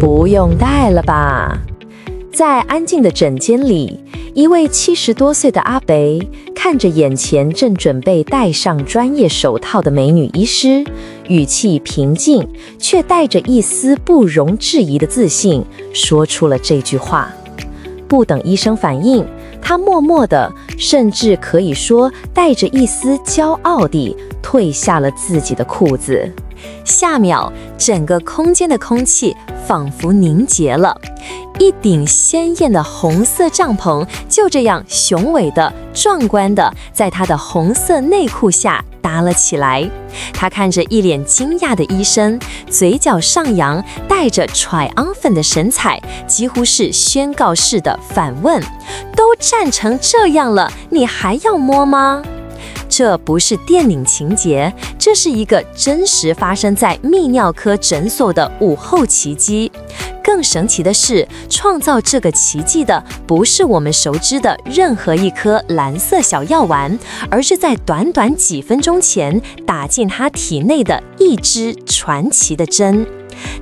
不用带了吧。在安静的诊间里，一位70多岁的阿伯看着眼前正准备戴上专业手套的美女医师，语气平静，却带着一丝不容置疑的自信，说出了这句话。不等医生反应，他默默地，甚至可以说带着一丝骄傲地褪下了自己的裤子。下秒，整个空间的空气仿佛凝结了，一顶鲜艳的红色帐篷就这样雄伟的、壮观的在他的红色内裤下搭了起来。他看着一脸惊讶的医生，嘴角上扬，带着 triumphant 的神采，几乎是宣告式的反问：都站成这样了，你还要摸吗？这不是电影情节，这是一个真实发生在泌尿科诊所的午后奇迹。更神奇的是，创造这个奇迹的不是我们熟知的任何一颗蓝色小药丸，而是在短短几分钟前打进他体内的一支传奇的针。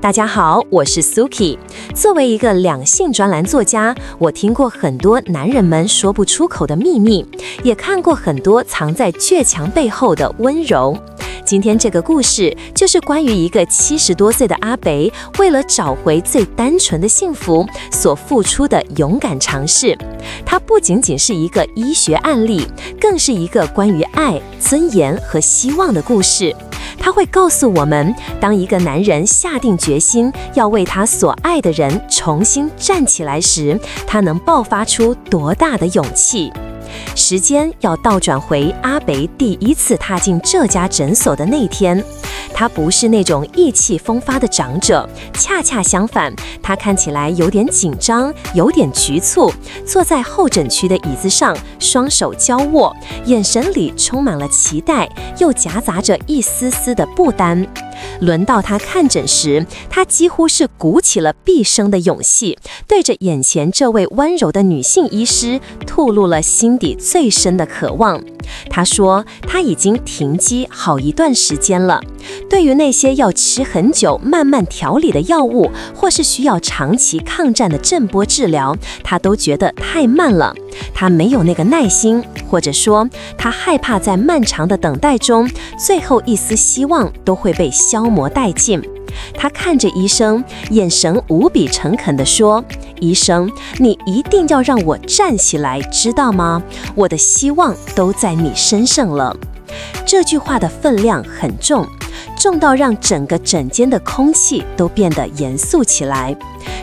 大家好，我是 Suki。作为一个两性专栏作家，我听过很多男人们说不出口的秘密，也看过很多藏在倔强背后的温柔。今天这个故事就是关于一个70多岁的阿伯，为了找回最单纯的幸福所付出的勇敢尝试。它不仅仅是一个医学案例，更是一个关于爱、尊严和希望的故事。他会告诉我们，当一个男人下定决心要为他所爱的人重新站起来时，他能爆发出多大的勇气。时间要倒转回阿伯第一次踏进这家诊所的那天，他不是那种意气风发的长者，恰恰相反，他看起来有点紧张，有点局促，坐在候诊区的椅子上，双手交握，眼神里充满了期待，又夹杂着一丝丝的不甘。轮到他看诊时，他几乎是鼓起了毕生的勇气，对着眼前这位温柔的女性医师吐露了心底最深的渴望。他说他已经停机好一段时间了，对于那些要吃很久慢慢调理的药物，或是需要长期抗战的震波治疗，他都觉得太慢了。他没有那个耐心，或者说他害怕在漫长的等待中，最后一丝希望都会被消磨殆尽。他看着医生，眼神无比诚恳地说：医生，你一定要让我站起来，知道吗？我的希望都在你身上了。这句话的分量很重，重到让整个诊间的空气都变得严肃起来。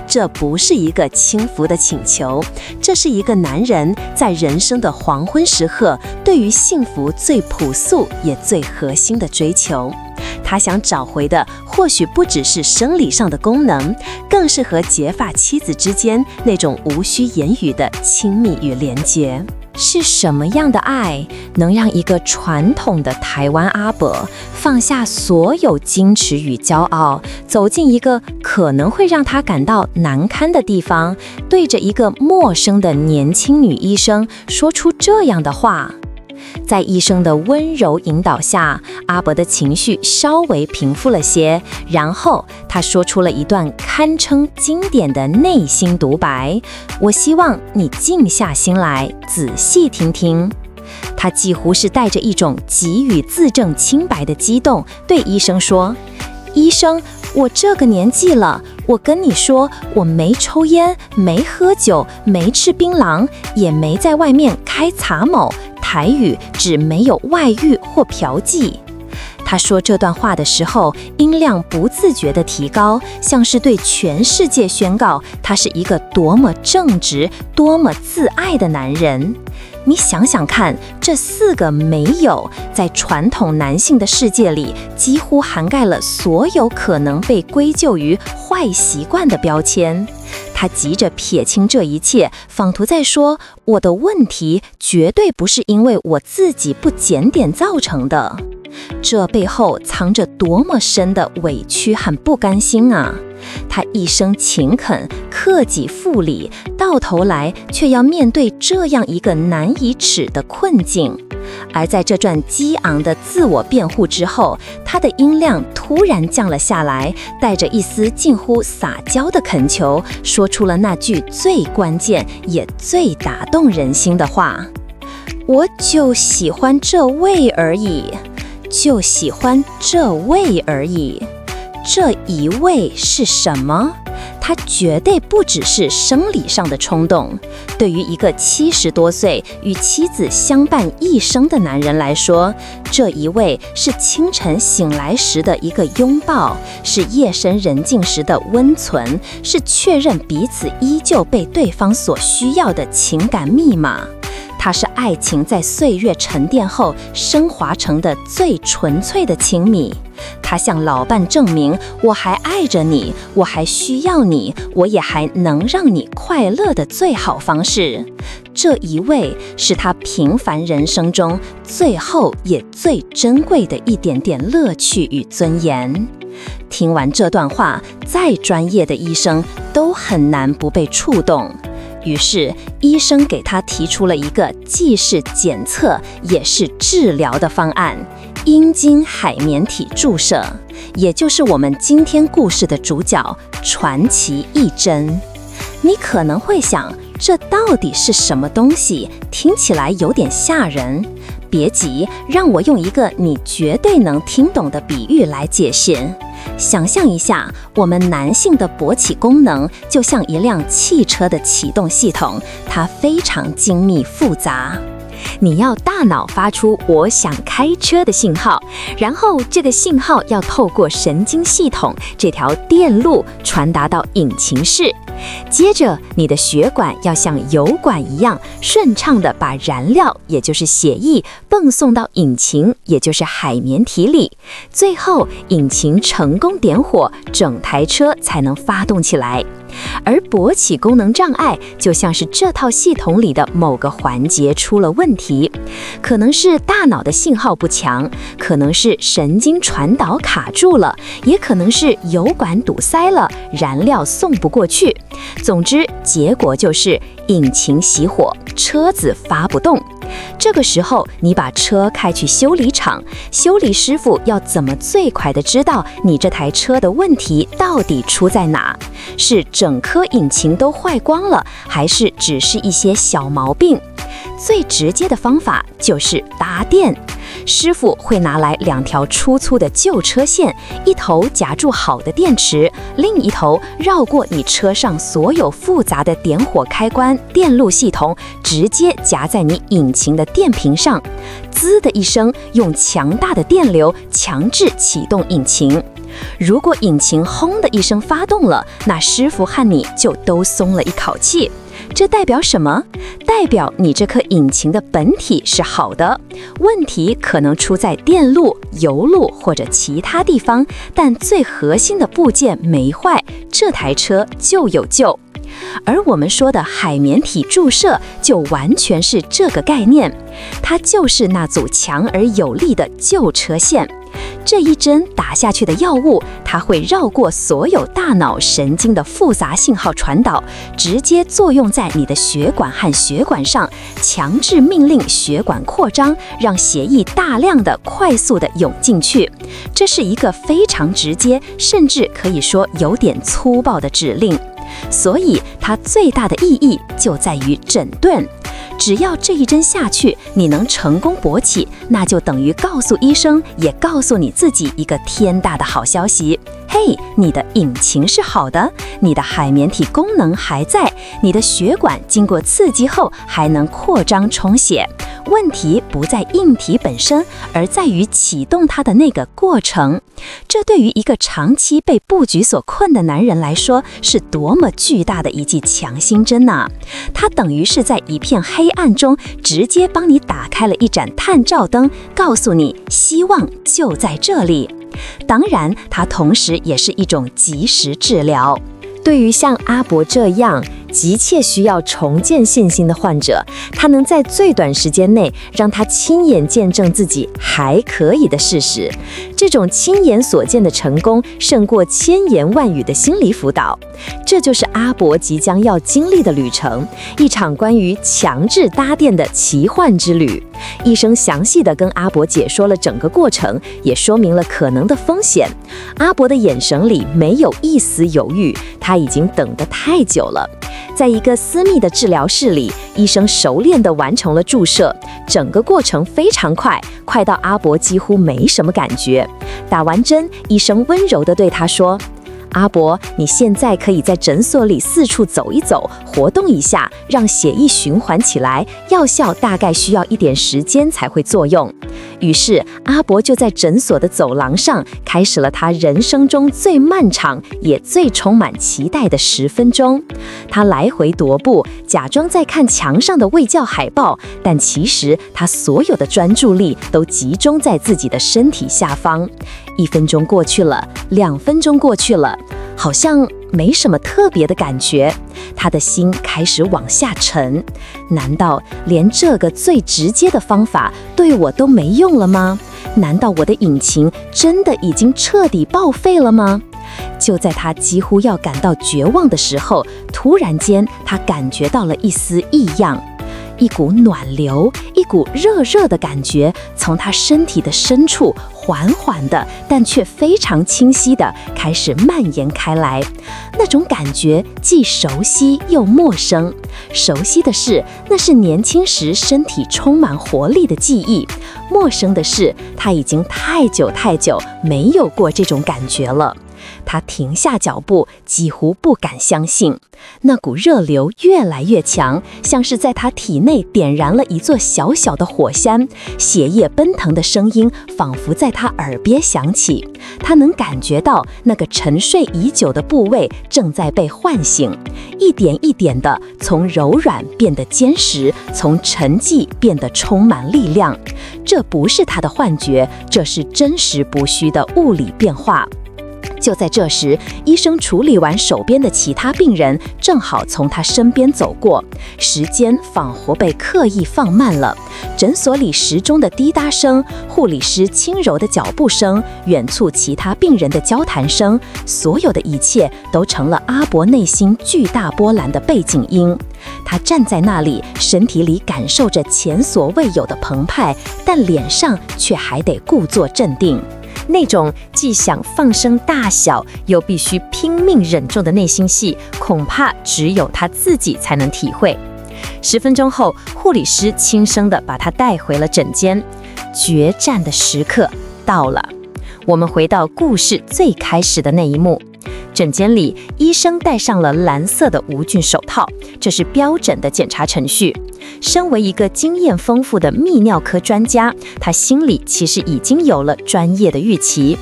这不是一个轻浮的请求，这是一个男人在人生的黄昏时刻，对于幸福最朴素也最核心的追求。他想找回的或许不只是生理上的功能，更是和结发妻子之间那种无需言语的亲密与连结。是什么样的爱能让一个传统的台湾阿伯放下所有矜持与骄傲，走进一个可能会让他感到难堪的地方，对着一个陌生的年轻女医生说出这样的话？在医生的温柔引导下，阿伯的情绪稍微平复了些，然后他说出了一段堪称经典的内心独白：我希望你静下心来，仔细听听。他几乎是带着一种给予自证清白的激动，对医生说：医生，我这个年纪了，我跟你说，我没抽烟，没喝酒，没吃槟榔，也没在外面开茶某，台语指没有外遇或嫖妓。他说这段话的时候，音量不自觉地提高，像是对全世界宣告他是一个多么正直、多么自爱的男人。你想想看，这4个没有，在传统男性的世界里，几乎涵盖了所有可能被归咎于坏习惯的标签。他急着撇清这一切，仿佛在说，我的问题绝对不是因为我自己不检点造成的。这背后藏着多么深的委屈和不甘心啊！他一生勤恳，克己复礼，到头来却要面对这样一个难以齿的困境。而在这段激昂的自我辩护之后，他的音量突然降了下来，带着一丝近乎撒娇的恳求，说出了那句最关键也最打动人心的话：我就喜欢这位而已，就喜欢这位而已。这一位是什么？它绝对不只是生理上的冲动。对于一个70多岁与妻子相伴一生的男人来说，这一位是清晨醒来时的一个拥抱，是夜深人静时的温存，是确认彼此依旧被对方所需要的情感密码。它是爱情在岁月沉淀后升华成的最纯粹的亲密。它向老伴证明，我还爱着你，我还需要你，我也还能让你快乐的最好方式。这一位是他平凡人生中最后也最珍贵的一点点乐趣与尊严。听完这段话，再专业的医生都很难不被触动。于是，医生给他提出了一个既是检测也是治疗的方案——阴茎海绵体注射，也就是我们今天故事的主角传奇一针。你可能会想，这到底是什么东西？听起来有点吓人。别急，让我用一个你绝对能听懂的比喻来解释。想象一下，我们男性的勃起功能就像一辆汽车的启动系统，它非常精密复杂。你要大脑发出我想开车的信号，然后这个信号要透过神经系统这条电路传达到引擎室。接着，你的血管要像油管一样顺畅地把燃料，也就是血液，泵送到引擎，也就是海绵体里。最后，引擎成功点火，整台车才能发动起来。而勃起功能障碍就像是这套系统里的某个环节出了问题，可能是大脑的信号不强，可能是神经传导卡住了，也可能是油管堵塞了，燃料送不过去。总之，结果就是引擎熄火，车子发不动。这个时候，你把车开去修理厂，修理师傅要怎么最快的知道你这台车的问题到底出在哪？是整颗引擎都坏光了，还是只是一些小毛病？最直接的方法就是搭电。师傅会拿来2条粗粗的旧车线，一头夹住好的电池，另一头绕过你车上所有复杂的点火开关、电路系统，直接夹在你引擎的电瓶上。滋的一声，用强大的电流强制启动引擎。如果引擎轰的一声发动了，那师傅和你就都松了一口气。这代表什么？代表你这颗引擎的本体是好的，问题可能出在电路、油路或者其他地方，但最核心的部件没坏，这台车就有救。而我们说的海绵体注射就完全是这个概念，它就是那组强而有力的救车线。这一针打下去的药物，它会绕过所有大脑神经的复杂信号传导，直接作用在你的血管和血管上，强制命令血管扩张，让血液大量的、快速的涌进去。这是一个非常直接，甚至可以说有点粗暴的指令。所以它最大的意义就在于整顿。只要这一针下去，你能成功勃起，那就等于告诉医生，也告诉你自己一个天大的好消息。嘿，你的引擎是好的，你的海绵体功能还在，你的血管经过刺激后还能扩张充血。问题不在硬体本身，而在于启动它的那个过程。这对于一个长期被布局所困的男人来说，是多么巨大的一剂强心针呐！它等于是在一片黑暗中直接帮你打开了一盏探照灯，告诉你希望就在这里。当然，它同时也是一种及时治疗。对于像阿伯这样急切需要重建信心的患者，他能在最短时间内让他亲眼见证自己还可以的事实。这种亲眼所见的成功，胜过千言万语的心理辅导。这就是阿伯即将要经历的旅程，一场关于强制搭电的奇幻之旅。医生详细地跟阿伯解说了整个过程，也说明了可能的风险。阿伯的眼神里没有一丝犹豫，他已经等得太久了。在一个私密的治疗室里，医生熟练地完成了注射，整个过程非常快，快到阿伯几乎没什么感觉。打完针，医生温柔地对他说：阿伯，你现在可以在诊所里四处走一走，活动一下，让血液循环起来，药效大概需要一点时间才会作用。于是阿伯就在诊所的走廊上开始了他人生中最漫长也最充满期待的10分钟。他来回踱步，假装在看墙上的卫教海报，但其实他所有的专注力都集中在自己的身体下方。1分钟过去了，2分钟过去了，好像没什么特别的感觉。他的心开始往下沉，难道连这个最直接的方法对我都没用了吗？难道我的引擎真的已经彻底报废了吗？就在他几乎要感到绝望的时候，突然间他感觉到了一丝异样。一股暖流，一股热热的感觉从他身体的深处缓缓的，但却非常清晰的开始蔓延开来。那种感觉既熟悉又陌生。熟悉的是，那是年轻时身体充满活力的记忆；陌生的是，他已经太久没有过这种感觉了。他停下脚步，几乎不敢相信，那股热流越来越强，像是在他体内点燃了一座小小的火山，血液奔腾的声音仿佛在他耳边响起。他能感觉到那个沉睡已久的部位正在被唤醒，一点一点的从柔软变得坚实，从沉寂变得充满力量。这不是他的幻觉，这是真实不虚的物理变化。就在这时，医生处理完手边的其他病人，正好从他身边走过，时间仿佛被刻意放慢了。诊所里时钟的滴答声，护理师轻柔的脚步声，远处其他病人的交谈声，所有的一切都成了阿伯内心巨大波澜的背景音。他站在那里，身体里感受着前所未有的澎湃，但脸上却还得故作镇定。那种既想放声大笑，又必须拼命忍重的内心戏，恐怕只有他自己才能体会。10分钟后，护理师轻声地把他带回了诊间。决战的时刻到了。我们回到故事最开始的那一幕。诊间里，医生戴上了蓝色的无菌手套，这是标准的检查程序。身为一个经验丰富的泌尿科专家，他心里其实已经有了专业的预期。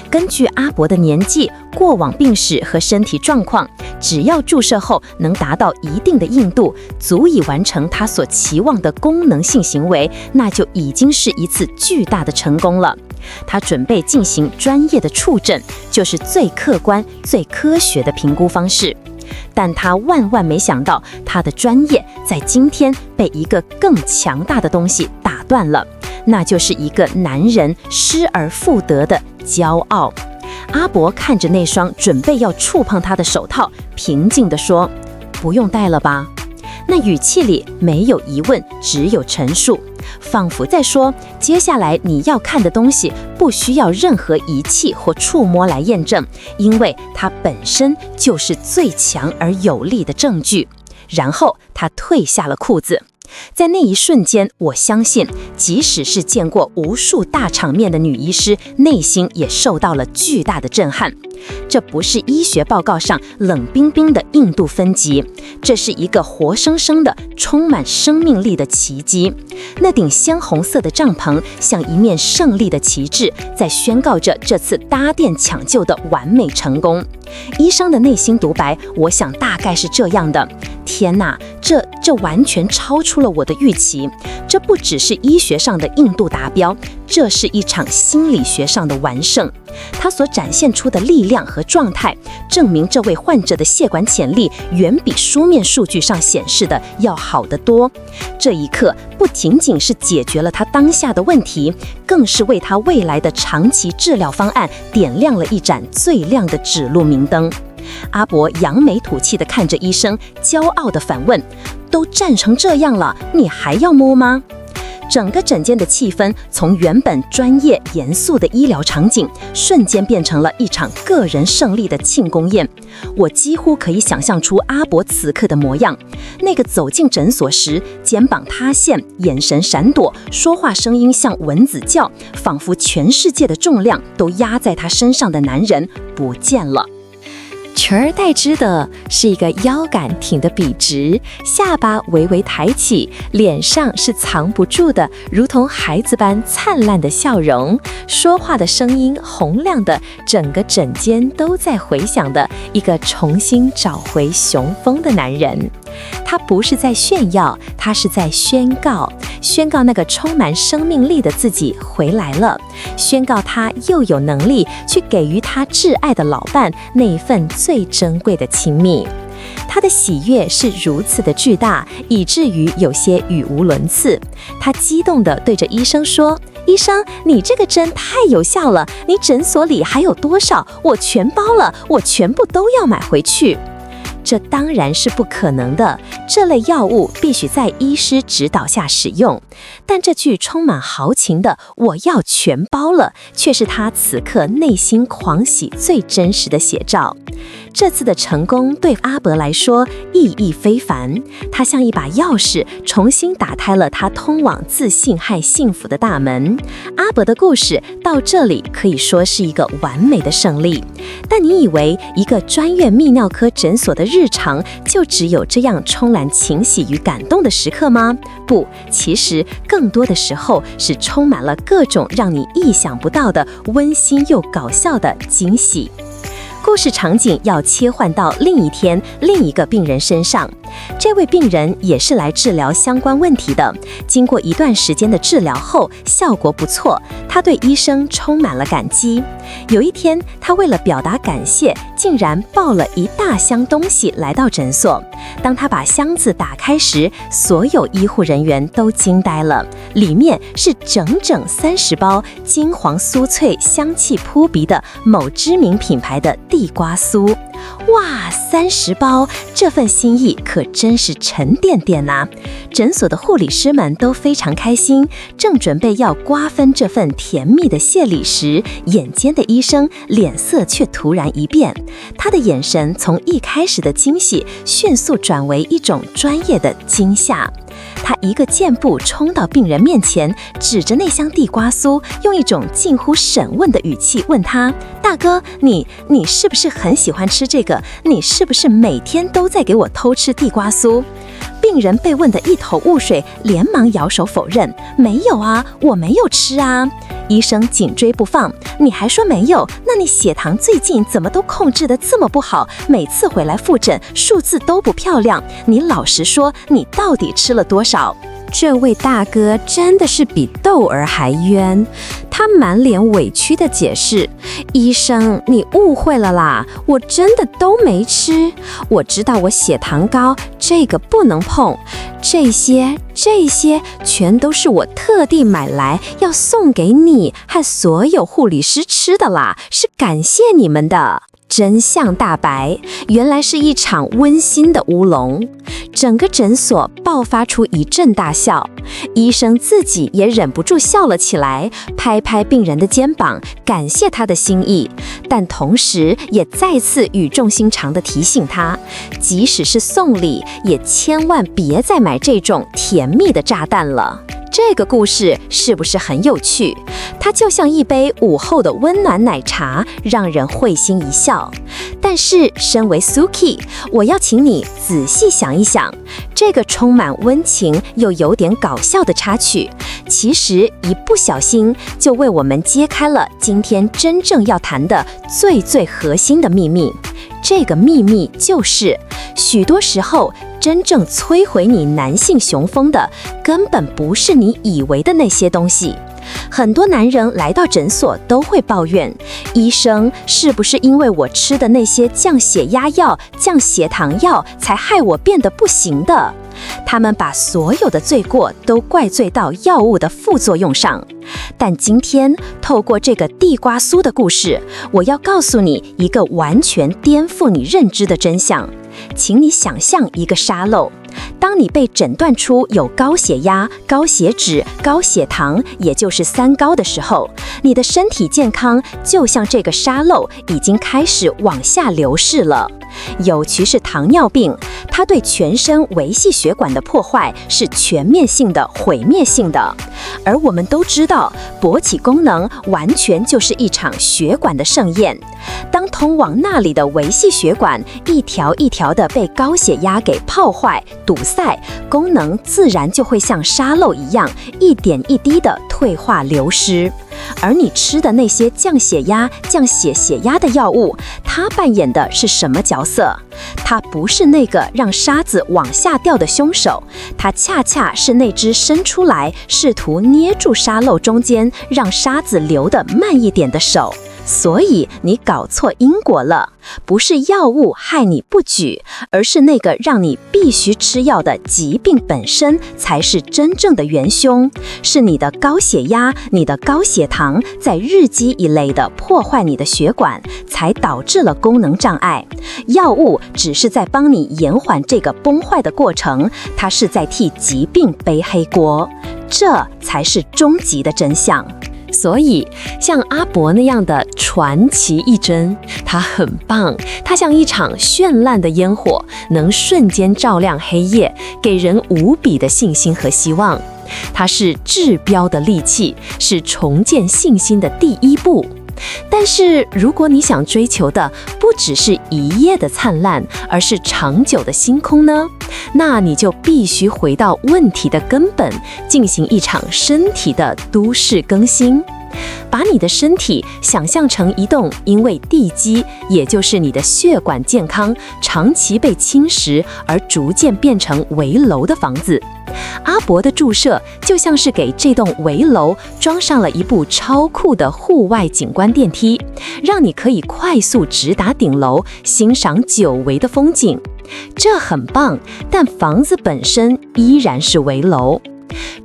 根据阿伯的年纪、过往病史和身体状况，只要注射后能达到一定的硬度，足以完成他所期望的功能性行为，那就已经是一次巨大的成功了。他准备进行专业的触诊，就是最客观、最科学的评估方式。但他万万没想到，他的专业在今天被一个更强大的东西打断了，那就是一个男人失而复得的骄傲。阿伯看着那双准备要触碰他的手套，平静地说：“不用戴了吧？”那语气里没有疑问，只有陈述，仿佛在说，接下来你要看的东西不需要任何仪器或触摸来验证，因为它本身就是最强而有力的证据。然后他退下了裤子。在那一瞬间，我相信，即使是见过无数大场面的女医师，内心也受到了巨大的震撼。这不是医学报告上冷冰冰的硬度分级，这是一个活生生的、充满生命力的奇迹。那顶鲜红色的帐篷像一面胜利的旗帜，在宣告着这次搭电抢救的完美成功。医生的内心独白，我想大概是这样的：天哪，这完全超出了我的预期。这不只是医学上的硬度达标，这是一场心理学上的完胜。他所展现出的力量和状态，证明这位患者的血管潜力远比书面数据上显示的要好得多。这一刻不仅仅是解决了他当下的问题，更是为他未来的长期治疗方案点亮了一盏最亮的指路明灯。阿伯扬眉吐气地看着医生，骄傲地反问：都站成这样了，你还要摸吗？整个诊间的气氛从原本专业严肃的医疗场景，瞬间变成了一场个人胜利的庆功宴。我几乎可以想象出阿伯此刻的模样，那个走进诊所时肩膀塌陷、眼神闪躲、说话声音像蚊子叫，仿佛全世界的重量都压在他身上的男人不见了。取而代之的是一个腰杆挺得笔直，下巴微微抬起，脸上是藏不住的如同孩子般灿烂的笑容，说话的声音洪亮的整个诊间都在回响的一个重新找回雄风的男人。他不是在炫耀，他是在宣告那个充满生命力的自己回来了，宣告他又有能力去给予他挚爱的老伴那一份最珍贵的亲密。他的喜悦是如此的巨大，以至于有些语无伦次。他激动地对着医生说：医生，你这个针太有效了，你诊所里还有多少？我全包了，我全部都要买回去。这当然是不可能的，这类药物必须在医师指导下使用。但这句充满豪情的“我要全包了”，却是他此刻内心狂喜最真实的写照。这次的成功对阿伯来说意义非凡，他像一把钥匙，重新打开了他通往自信和幸福的大门。阿伯的故事到这里可以说是一个完美的胜利。但你以为一个专业泌尿科诊所的日常就只有这样充满情喜与感动的时刻吗？不，其实更多的时候是充满了各种让你意想不到的温馨又搞笑的惊喜。故事场景要切换到另一天另一个病人身上，这位病人也是来治疗相关问题的。经过一段时间的治疗后，效果不错，他对医生充满了感激。有一天，他为了表达感谢，竟然抱了一大箱东西来到诊所。当他把箱子打开时，所有医护人员都惊呆了，里面是整整30包金黄酥脆、香气扑鼻的某知名品牌的地瓜酥。哇，30包，这份心意可真是沉甸甸呐！诊所的护理师们都非常开心，正准备要瓜分这份甜蜜的谢礼时，眼尖的医生脸色却突然一变，他的眼神从一开始的惊喜迅速转为一种专业的惊吓。他一个箭步冲到病人面前，指着那箱地瓜酥，用一种近乎审问的语气问他：大哥，你是不是很喜欢吃这个？你是不是每天都在给我偷吃地瓜酥？病人被问得一头雾水，连忙摇手否认：没有啊，我没有吃啊。医生紧追不放：你还说没有？那你血糖最近怎么都控制得这么不好？每次回来复诊，数字都不漂亮。你老实说，你到底吃了多少？这位大哥真的是比窦儿还冤，他满脸委屈地解释：医生，你误会了啦，我真的都没吃。我知道我血糖高，这个不能碰，这些全都是我特地买来要送给你和所有护理师吃的啦，是感谢你们的。真相大白，原来是一场温馨的乌龙。整个诊所爆发出一阵大笑，医生自己也忍不住笑了起来，拍拍病人的肩膀，感谢他的心意，但同时也再次语重心长地提醒他，即使是送礼，也千万别再买这种甜蜜的炸弹了。这个故事是不是很有趣？它就像一杯午后的温暖奶茶，让人会心一笑。但是身为 Suki， 我要请你仔细想一想，这个充满温情又有点搞笑的插曲，其实一不小心就为我们揭开了今天真正要谈的最核心的秘密。这个秘密就是，许多时候真正摧毁你男性雄风的，根本不是你以为的那些东西。很多男人来到诊所都会抱怨，医生，是不是因为我吃的那些降血压药、降血糖药才害我变得不行的？他们把所有的罪过都怪罪到药物的副作用上。但今天透过这个地瓜酥的故事，我要告诉你一个完全颠覆你认知的真相。请你想象一个沙漏，当你被诊断出有高血压、高血脂、高血糖，也就是3高的时候，你的身体健康就像这个沙漏已经开始往下流逝了。尤其是糖尿病，它对全身维系血管的破坏是全面性的、毁灭性的。而我们都知道，勃起功能完全就是一场血管的盛宴。当通往那里的维系血管一条一条的被高血压给泡坏、堵塞，功能自然就会像沙漏一样，一点一滴的退化流失。而你吃的那些降血压、降血压的药物，它扮演的是什么角色？它不是那个让沙子往下掉的凶手，它恰恰是那只伸出来试图捏住沙漏中间，让沙子流得慢一点的手。所以你搞错因果了，不是药物害你不举，而是那个让你必须吃药的疾病本身才是真正的元凶，是你的高血压、你的高血糖在日积月累地破坏你的血管，才导致了功能障碍。药物只是在帮你延缓这个崩坏的过程，它是在替疾病背黑锅，这才是终极的真相。所以，像阿伯那样的传奇一针，它很棒，它像一场绚烂的烟火，能瞬间照亮黑夜，给人无比的信心和希望。它是治标的利器，是重建信心的第一步。但是，如果你想追求的不只是一夜的灿烂，而是长久的星空呢？那你就必须回到问题的根本，进行一场身体的都市更新。把你的身体想象成一栋因为地基，也就是你的血管健康，长期被侵蚀而逐渐变成危楼的房子。阿伯的注射就像是给这栋危楼装上了一部超酷的户外景观电梯，让你可以快速直达顶楼，欣赏久违的风景。这很棒，但房子本身依然是危楼。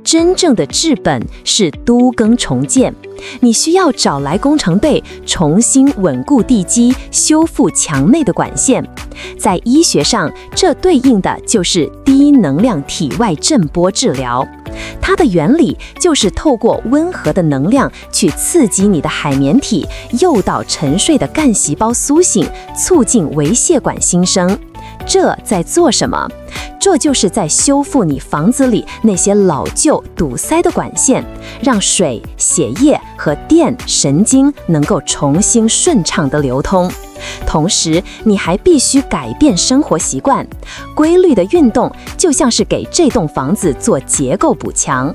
真正的治本是都更重建，你需要找来工程队重新稳固地基，修复墙内的管线。在医学上，这对应的就是低能量体外震波治疗。它的原理就是透过温和的能量去刺激你的海绵体，诱导沉睡的干细胞苏醒，促进微血管新生。这在做什么？这就是在修复你房子里那些老旧堵塞的管线，让水、血液和电、神经能够重新顺畅地流通。同时，你还必须改变生活习惯，规律的运动就像是给这栋房子做结构补强。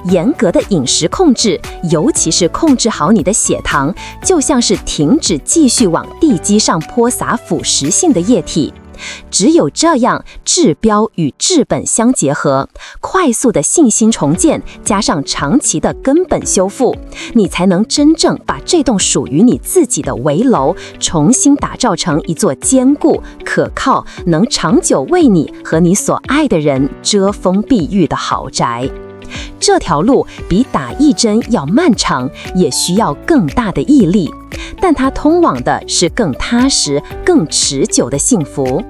严格的饮食控制，尤其是控制好你的血糖，就像是停止继续往地基上泼洒腐蚀性的液体。只有这样，治标与治本相结合，快速的信心重建加上长期的根本修复，你才能真正把这栋属于你自己的危楼重新打造成一座坚固、可靠、能长久为你和你所爱的人遮风避雨的豪宅。这条路比打一针要漫长，也需要更大的毅力，但它通往的是更踏实、更持久的幸福。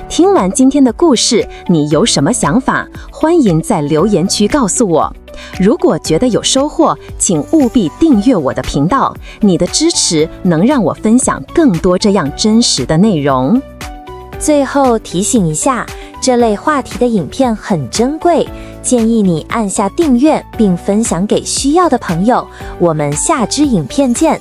听完今天的故事，你有什么想法？欢迎在留言区告诉我。如果觉得有收获，请务必订阅我的频道，你的支持能让我分享更多这样真实的内容。最后提醒一下，这类话题的影片很珍贵，建议你按下订阅并分享给需要的朋友。我们下支影片见。